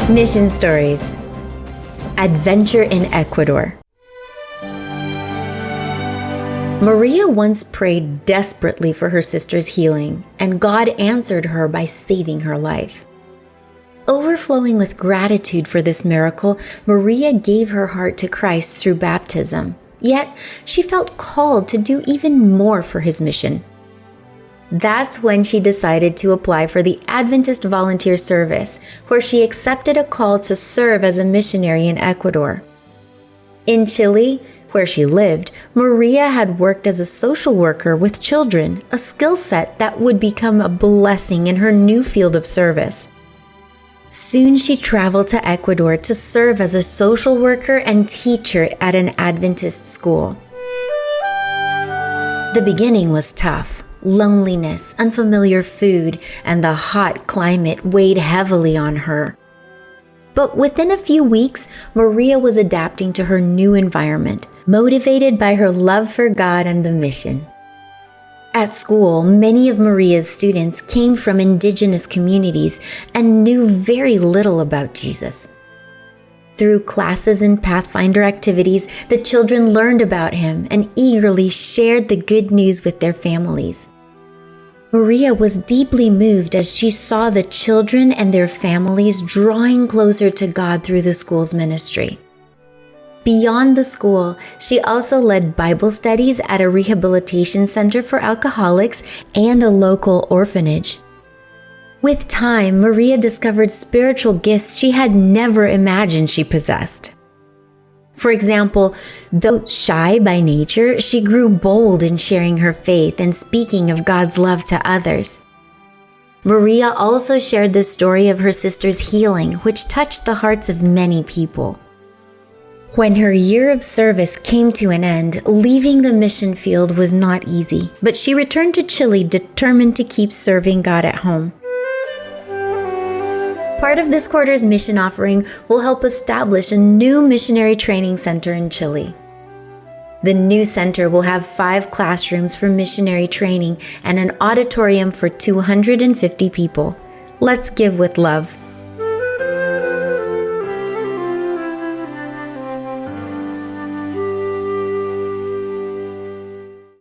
Mission Stories. Adventure in Ecuador. Maria once prayed desperately for her sister's healing, and God answered her by saving her life. Overflowing with gratitude for this miracle, Maria gave her heart to Christ through baptism. Yet, she felt called to do even more for his mission. That's when she decided to apply for the Adventist volunteer service, where she accepted a call to serve as a missionary in Ecuador. In Chile, where she lived, Maria had worked as a social worker with children, a skill set that would become a blessing in her new field of service. Soon she traveled to Ecuador to serve as a social worker and teacher at an Adventist school. The beginning was tough. Loneliness, unfamiliar food, and the hot climate weighed heavily on her. But within a few weeks, Maria was adapting to her new environment, motivated by her love for God and the mission. At school, many of Maria's students came from indigenous communities and knew very little about Jesus. Through classes and Pathfinder activities, the children learned about him and eagerly shared the good news with their families. Maria was deeply moved as she saw the children and their families drawing closer to God through the school's ministry. Beyond the school, she also led Bible studies at a rehabilitation center for alcoholics and a local orphanage. With time, Maria discovered spiritual gifts she had never imagined she possessed. For example, though shy by nature, she grew bold in sharing her faith and speaking of God's love to others. Maria also shared the story of her sister's healing, which touched the hearts of many people. When her year of service came to an end, leaving the mission field was not easy, but she returned to Chile determined to keep serving God at home. Part of this quarter's mission offering will help establish a new missionary training center in Chile. The new center will have 5 classrooms for missionary training and an auditorium for 250 people. Let's give with love.